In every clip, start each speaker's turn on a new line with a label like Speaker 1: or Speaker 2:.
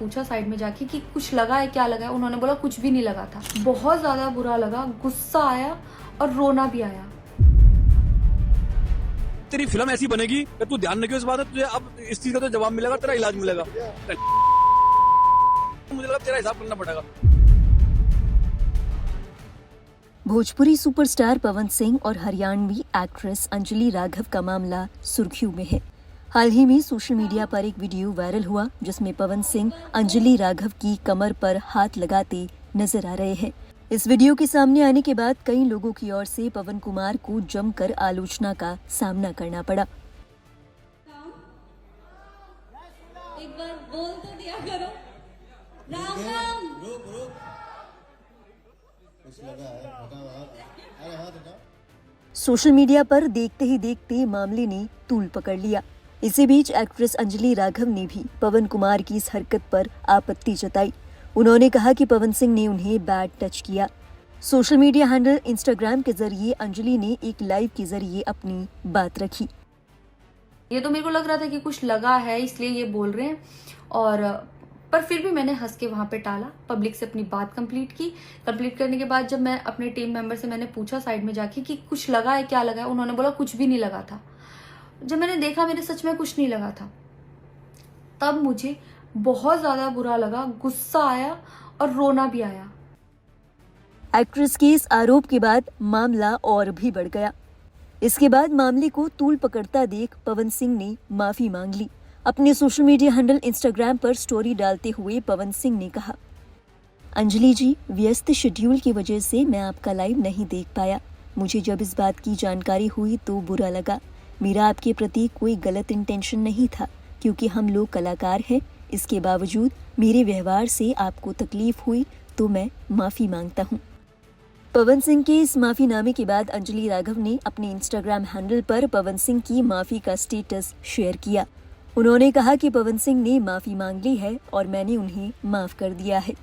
Speaker 1: पूछा साइड में जाके कि कुछ लगा है, क्या लगा है। उन्होंने बोला कुछ भी नहीं लगा था। बहुत ज्यादा बुरा लगा, गुस्सा आया और रोना भी आया।
Speaker 2: तेरी फिल्म ऐसी बनेगी कि तू ध्यान रखियो इस बात है, तुझे अब इस चीज का तो जवाब मिलेगा, तेरा इलाज मिलेगा। मुझे लगा तेरा हिसाब करना पड़ेगा।
Speaker 3: भोजपुरी सुपरस्टार पवन सिंह और हरियाणवी एक्ट्रेस अंजलि राघव का मामला सुर्खियों में है। हाल ही में सोशल मीडिया पर एक वीडियो वायरल हुआ जिसमें पवन सिंह अंजलि राघव की कमर पर हाथ लगाते नजर आ रहे हैं। इस वीडियो के सामने आने के बाद कई लोगों की ओर से पवन कुमार को जमकर आलोचना का सामना करना पड़ा।
Speaker 4: एक बार बोल तो दिया करो, राम राम।
Speaker 3: सोशल मीडिया पर देखते ही देखते मामले ने तूल पकड़ लिया। इसी बीच एक्ट्रेस अंजलि राघव ने भी पवन कुमार की इस हरकत पर आपत्ति जताई। उन्होंने कहा कि पवन सिंह ने उन्हें बैड टच किया। सोशल मीडिया हैंडल इंस्टाग्राम के जरिए अंजलि ने एक लाइव के जरिए अपनी बात रखी।
Speaker 1: ये तो मेरे को लग रहा था कि कुछ लगा है इसलिए ये बोल रहे हैं, और पर फिर भी मैंने हंस के वहां पे टाला, पब्लिक से अपनी बात कंप्लीट की। कंप्लीट करने के बाद जब मैं अपने टीम मेंबर से मैंने पूछा साइड में जाके कि कुछ लगा है, क्या लगा है। उन्होंने बोला कुछ भी नहीं लगा था। जब मैंने देखा मेरे सच में कुछ नहीं लगा था, तब मुझे बहुत ज्यादा बुरा लगा, गुस्सा आया और रोना भी आया।
Speaker 3: एक्ट्रेस के इस आरोप के बाद मामला और भी बढ़ गया। इसके बाद मामले को तूल पकड़ता देख पवन सिंह ने माफी मांग ली। अपने सोशल मीडिया हैंडल इंस्टाग्राम पर स्टोरी डालते हुए पवन सिंह ने कहा, अंजलि जी, व्यस्त शेड्यूल की वजह से मैं आपका लाइव नहीं देख पाया। मुझे जब इस बात की जानकारी हुई तो बुरा लगा। मेरा आपके प्रति कोई गलत इंटेंशन नहीं था, क्योंकि हम लोग कलाकार हैं। इसके बावजूद मेरे व्यवहार से आपको तकलीफ हुई तो मैं माफी मांगता हूँ। पवन सिंह के इस माफीनामे के बाद अंजलि राघव ने अपने इंस्टाग्राम हैंडल पर पवन सिंह की माफी का स्टेटस शेयर किया। उन्होंने कहा कि पवन सिंह ने माफी मांग ली है और मैंने उन्हें माफ कर दिया है।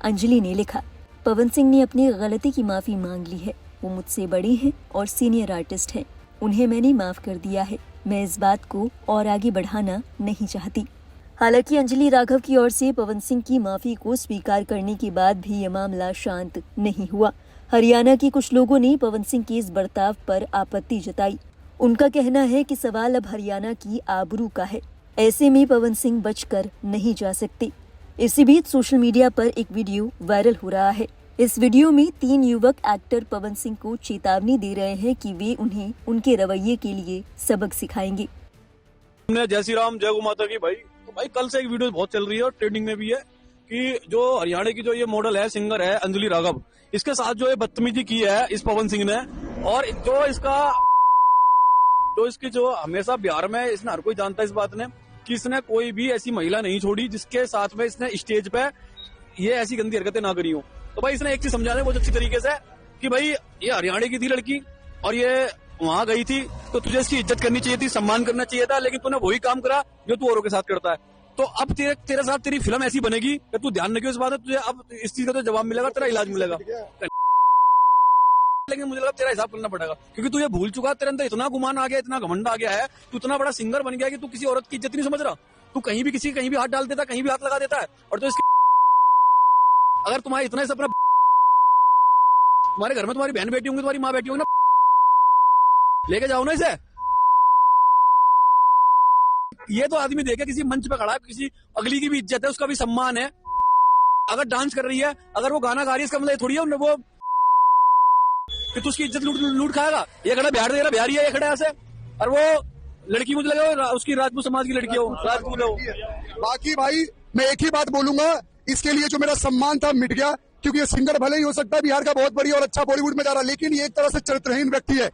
Speaker 3: अंजलि ने लिखा, पवन सिंह ने अपनी गलती की माफी मांग ली है। वो मुझसे बड़ी हैं और सीनियर आर्टिस्ट हैं। उन्हें मैंने माफ कर दिया है। मैं इस बात को और आगे बढ़ाना नहीं चाहती। हालांकि अंजलि राघव की ओर से पवन सिंह की माफी को स्वीकार करने के बाद भी ये मामला शांत नहीं हुआ। हरियाणा के कुछ लोगों ने पवन सिंह के इस बर्ताव पर आपत्ति जताई। उनका कहना है कि सवाल अब हरियाणा की आबरू का है। ऐसे में पवन सिंह बचकर नहीं जा सकते। इसी बीच सोशल मीडिया पर एक वीडियो वायरल हो रहा है। इस वीडियो में 3 युवक एक्टर पवन सिंह को चेतावनी दे रहे हैं कि वे उन्हें उनके रवैये के लिए सबक सिखाएंगे।
Speaker 2: जय श्री राम, जय गौ माता की। भाई तो भाई कल से एक वीडियो बहुत चल रही है और ट्रेंडिंग में भी है कि जो हरियाणा की जो ये मॉडल है, सिंगर है अंजलि राघव, इसके साथ जो ये बदतमीजी की है इस पवन सिंह ने, और इसकी जो हमेशा बिहार में इसने हर कोई जानता है इस बात ने कि इसने कोई भी ऐसी महिला नहीं छोड़ी जिसके साथ में इसने स्टेज पे ये ऐसी गंदी हरकतें ना करी हो। तो भाई इसने एक चीज समझा दे बहुत अच्छी तरीके से कि भाई ये हरियाणा की थी लड़की और ये वहां गई थी, तो तुझे इसकी इज्जत करनी चाहिए थी, सम्मान करना चाहिए था, लेकिन तूने वही काम करा जो तू औरों के साथ करता है। तो अब तेरे साथ तेरी फिल्म ऐसी बनेगी कि तू ध्यान रखियो इस बात है, तुझे अब इस चीज का तो जवाब मिलेगा, तेरा इलाज मिलेगा। लेकिन मुझे लगा तेरा हिसाब करना पड़ेगा, क्योंकि तू ये भूल चुका, तेरे अंदर इतना गुमान आ गया, इतना घमंड आ गया है, तू इतना बड़ा सिंगर बन गया कि तू किसी औरत की इज्जत नहीं समझ रहा। तू कहीं भी हाथ डाल देता है, कहीं भी हाथ लगा देता है। और तो अगर तुम्हारा इतना अपना, तुम्हारे घर में तुम्हारी बहन बेटी होंगी, तुम्हारी माँ बेटी होंगी ना, लेके जाओ ना इसे। ये तो आदमी देखे किसी मंच पे खड़ा है, किसी अगली की भी इज्जत है, उसका भी सम्मान है। अगर डांस कर रही है, अगर वो गाना गा रही है, इसका मतलब थोड़ी है वो कि तू उसकी इज्जत लूट खाएगा। ये खड़ा बिहार दे रहा, बिहारी है ये खड़ा ऐसे, और वो लड़की मुझे लगा उसकी राजपूत समाज की लड़की हो, राजपूत हो।
Speaker 5: बाकी भाई मैं एक ही बात बोलूंगा, इसके लिए जो मेरा सम्मान था मिट गया, क्योंकि ये सिंगर भले ही हो सकता है बिहार का बहुत बढ़िया और अच्छा बॉलीवुड में जा रहा, लेकिन ये एक तरह से चरित्रहीन व्यक्ति है।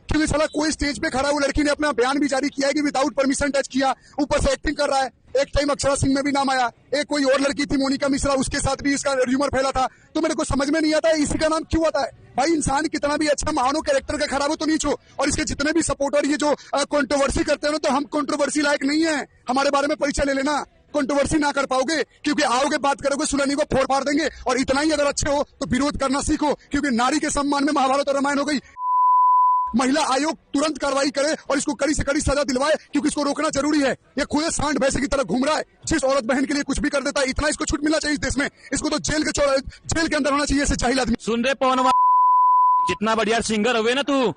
Speaker 5: क्योंकि साला कोई स्टेज पे खड़ा, वो लड़की ने अपना बयान भी जारी किया है कि विदाउट परमिशन टच किया, ऊपर से एक्टिंग कर रहा है। एक टाइम अक्षरा सिंह में भी नाम आया, एक कोई और लड़की थी मोनिका मिश्रा, उसके साथ भी इसका र्यूमर फैला था। तो मेरे को समझ में नहीं आता है इसी का नाम क्यों आता है। भाई इंसान कितना भी अच्छा महानो कैरेक्टर का खराब हो तो नीच हो, और इसके जितने भी सपोर्टर ये जो कंट्रोवर्सी करते हैं ना, तो हम कंट्रोवर्सी लायक नहीं है। हमारे बारे में परिचय ले लेना, कंट्रोवर्सी ना कर पाओगे, क्योंकि आओगे बात करोगे सुलनी को फोड़ फाड़ देंगे। और इतना ही अगर अच्छे हो तो विरोध करना सीखो, क्योंकि नारी के सम्मान में महाभारत और रामायण हो गई। महिला आयोग तुरंत कार्रवाई करे और इसको कड़ी से कड़ी सजा दिलवाए, क्योंकि इसको रोकना जरूरी है। ये खुद सांड भैंसे की तरह घूम रहा है, जिस औरत बहन के लिए कुछ भी कर देता है। इतना इसको छूट मिलना चाहिए इस देश में। इसको तो जेल के अंदर होना चाहिए, ऐसे जाहिल आदमी।
Speaker 6: सुन रहे पवन, कितना बढ़िया सिंगर हुए ना तू।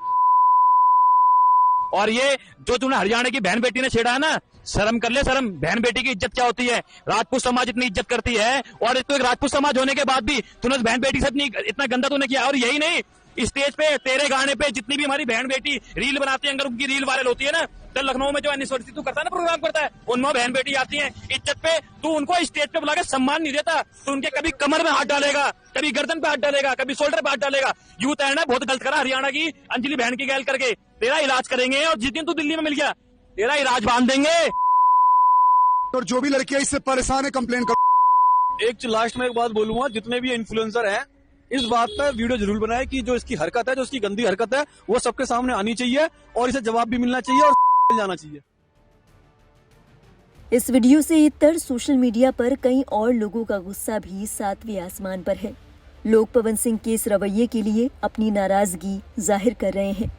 Speaker 6: और ये जो तूने हरियाणा की बहन बेटी ने छेड़ा है ना, शर्म कर ले, शर्म। बहन बेटी की इज्जत क्या होती है? राजपूत समाज इतनी इज्जत करती है, और तो एक राजपूत समाज होने के बाद भी तूने उस बहन बेटी से इतना गंदा तूने किया। और यही नहीं, स्टेज पे तेरे गाने पे जितनी भी हमारी बहन बेटी रील बनाती है, अगर उनकी रील वायरल होती है ना, तो लखनऊ में जो एनिवर्सरी तू करता है ना, प्रोग्राम करता है, उनमें बहन बेटी आती है इज्जत पे। तू उनको स्टेज पे बुला के सम्मान नहीं देता। तू उनके कभी कमर में हाथ डालेगा, कभी गर्दन पे हाथ डालेगा, कभी शोल्डर पे हाथ डालेगा। यूथ है ना, बहुत गलत करा हरियाणा की अंजलि बहन की गैल करके। तेरा इलाज करेंगे, और जिस दिन तू दिल्ली में मिल गया तेरा इलाज बांध देंगे।
Speaker 5: और जो भी लड़कियां इससे परेशान है, कंप्लेन कर।
Speaker 2: एक लास्ट में एक बात बोलूंगा, जितने भी इन्फ्लुएंसर हैं इस बात पर वीडियो जरूर बनाए कि जो इसकी हरकत है, जो इसकी गंदी हरकत है, वो सबके सामने आनी चाहिए और इसे जवाब भी मिलना चाहिए और जाना चाहिए।
Speaker 3: इस वीडियो से इतर सोशल मीडिया पर कई और लोगों का गुस्सा भी सातवें आसमान पर है। लोग पवन सिंह के इस रवैये के लिए अपनी नाराजगी जाहिर कर रहे हैं।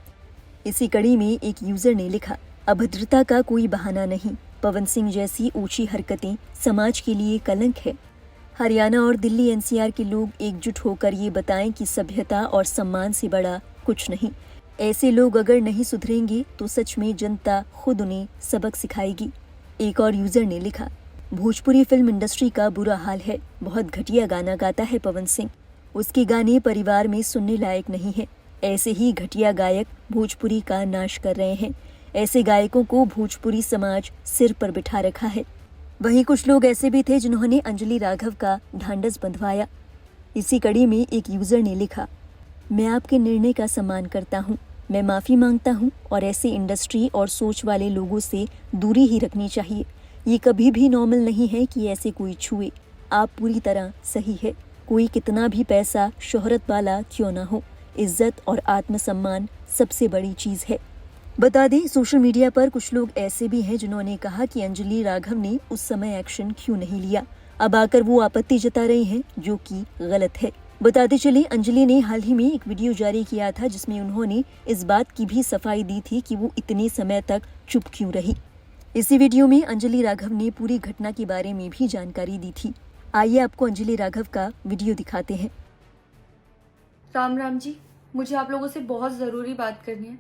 Speaker 3: इसी कड़ी में एक यूजर ने लिखा, अभद्रता का कोई बहाना नहीं, पवन सिंह जैसी ऊंची हरकतें समाज के लिए कलंक है। हरियाणा और दिल्ली एनसीआर के लोग एकजुट होकर ये बताएं कि सभ्यता और सम्मान से बड़ा कुछ नहीं। ऐसे लोग अगर नहीं सुधरेंगे तो सच में जनता खुद उन्हें सबक सिखाएगी। एक और यूजर ने लिखा, भोजपुरी फिल्म इंडस्ट्री का बुरा हाल है, बहुत घटिया गाना गाता है पवन सिंह, उसके गाने परिवार में सुनने लायक नहीं है। ऐसे ही घटिया गायक भोजपुरी का नाश कर रहे हैं। ऐसे गायकों को भोजपुरी समाज सिर पर बिठा रखा है। वहीं कुछ लोग ऐसे भी थे जिन्होंने अंजलि राघव का ढांढस बंधवाया। इसी कड़ी में एक यूजर ने लिखा, मैं आपके निर्णय का सम्मान करता हूं, मैं माफी मांगता हूं और ऐसे इंडस्ट्री और सोच वाले लोगों से दूरी ही रखनी चाहिए। ये कभी भी नॉर्मल नहीं है कि ऐसे कोई छुए। आप पूरी तरह सही है। कोई कितना भी पैसा शोहरत वाला क्यों ना हो, इज्जत और आत्मसम्मान सबसे बड़ी चीज है। बता दें, सोशल मीडिया पर कुछ लोग ऐसे भी हैं जिन्होंने कहा कि अंजलि राघव ने उस समय एक्शन क्यों नहीं लिया। अब आकर वो आपत्ति जता रही हैं, जो कि गलत है। बताते चले, अंजलि ने हाल ही में एक वीडियो जारी किया था जिसमें उन्होंने इस बात की भी सफाई दी थी कि वो इतने समय तक चुप क्यों रही। इसी वीडियो में अंजलि राघव ने पूरी घटना के बारे में भी जानकारी दी थी। आइए आपको अंजलि राघव का वीडियो दिखाते हैं।
Speaker 1: राम राम जी, मुझे आप लोगों से बहुत ज़रूरी बात करनी है,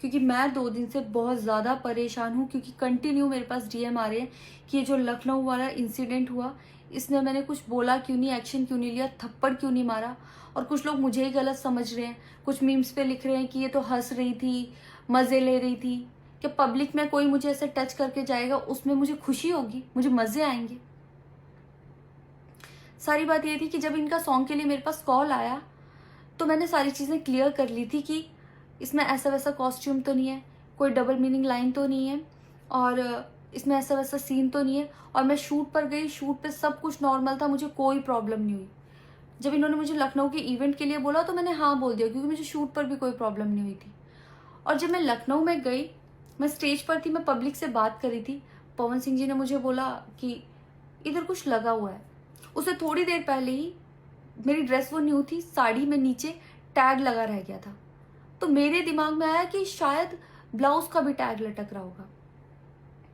Speaker 1: क्योंकि मैं 2 दिन से बहुत ज़्यादा परेशान हूँ। क्योंकि कंटिन्यू मेरे पास डीएम आ रहे हैं कि ये जो लखनऊ वाला इंसिडेंट हुआ, इसमें मैंने कुछ बोला क्यों नहीं, एक्शन क्यों नहीं लिया, थप्पड़ क्यों नहीं मारा। और कुछ लोग मुझे ही गलत समझ रहे हैं। कुछ मीम्स पे लिख रहे हैं कि ये तो हंस रही थी, मज़े ले रही थी। कि पब्लिक में कोई मुझे ऐसे टच करके जाएगा, उसमें मुझे खुशी होगी, मुझे मज़े आएंगे। सारी बात ये थी कि जब इनका सॉन्ग के लिए मेरे पास कॉल आया तो मैंने सारी चीज़ें क्लियर कर ली थी कि इसमें ऐसा वैसा कॉस्ट्यूम तो नहीं है, कोई डबल मीनिंग लाइन तो नहीं है, और इसमें ऐसा वैसा सीन तो नहीं है। और मैं शूट पर गई, शूट पे सब कुछ नॉर्मल था, मुझे कोई प्रॉब्लम नहीं हुई। जब इन्होंने मुझे लखनऊ के इवेंट के लिए बोला तो मैंने हाँ बोल दिया, क्योंकि मुझे शूट पर भी कोई प्रॉब्लम नहीं हुई थी। और जब मैं लखनऊ में गई, मैं स्टेज पर थी, मैं पब्लिक से बात कर रही थी, पवन सिंह जी ने मुझे बोला कि इधर कुछ लगा हुआ है। उससे थोड़ी देर पहले ही मेरी ड्रेस वो न्यू थी, साड़ी में नीचे टैग लगा रह गया था। तो मेरे दिमाग में आया कि शायद ब्लाउज का भी टैग लटक रहा होगा।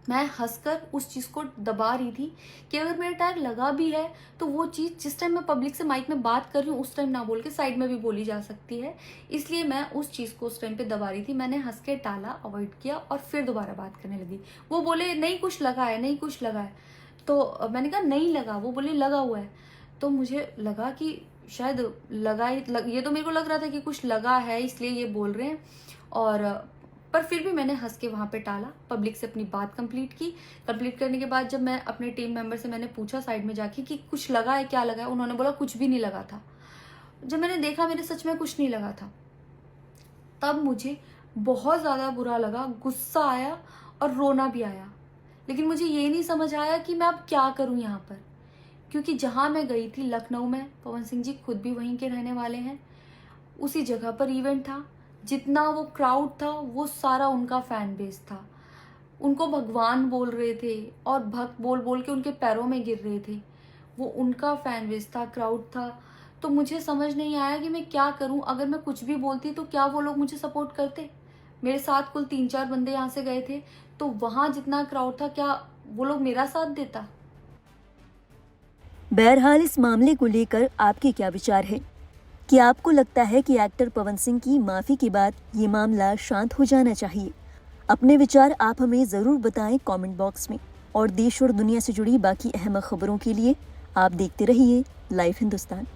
Speaker 1: मैं हंसकर उस चीज़ को दबा रही थी कि अगर मेरा टैग लगा भी है तो वो चीज़ जिस टाइम मैं पब्लिक से माइक में बात कर रही हूँ उस टाइम ना बोल के साइड में भी बोली जा सकती है, इसलिए मैं उस चीज़ को उस टाइम पे दबा रही थी। मैंने हंस के टाला, अवॉइड किया और फिर दोबारा बात करने लगी। वो बोले नहीं कुछ लगा है, नहीं कुछ लगा है, तो मैंने कहा नहीं लगा। वो बोले लगा हुआ है। तो मुझे लगा कि शायद ये तो मेरे को लग रहा था कि कुछ लगा है, इसलिए ये बोल रहे हैं। और पर फिर भी मैंने हंस के वहाँ पे टाला, पब्लिक से अपनी बात कंप्लीट की। कंप्लीट करने के बाद जब मैं अपने टीम मेंबर से मैंने पूछा साइड में जाके कि कुछ लगा है, क्या लगा है, उन्होंने बोला कुछ भी नहीं लगा था। जब मैंने देखा मेरे सच में कुछ नहीं लगा था, तब मुझे बहुत ज़्यादा बुरा लगा, गुस्सा आया और रोना भी आया। लेकिन मुझे ये नहीं समझ आया कि मैं अब क्या करूँ यहाँ पर, क्योंकि जहाँ मैं गई थी लखनऊ में, पवन सिंह जी खुद भी वहीं के रहने वाले हैं, उसी जगह पर इवेंट था। जितना वो क्राउड था वो सारा उनका फैन बेस था। उनको भगवान बोल रहे थे और भक्त बोल बोल के उनके पैरों में गिर रहे थे। वो उनका फैन बेस था, क्राउड था। तो मुझे समझ नहीं आया कि मैं क्या करूं। अगर मैं कुछ भी बोलती तो क्या वो लोग मुझे सपोर्ट करते? मेरे साथ कुल 3-4 बंदे यहाँ से गए थे, तो वहां जितना क्राउड था, क्या वो लोग मेरा साथ देता?
Speaker 3: बहरहाल इस मामले को लेकर आपके क्या विचार है? क्या आपको लगता है कि एक्टर पवन सिंह की माफी के बाद ये मामला शांत हो जाना चाहिए? अपने विचार आप हमें जरूर बताएं कमेंट बॉक्स में। और देश और दुनिया से जुड़ी बाकी अहम खबरों के लिए आप देखते रहिए लाइव हिंदुस्तान।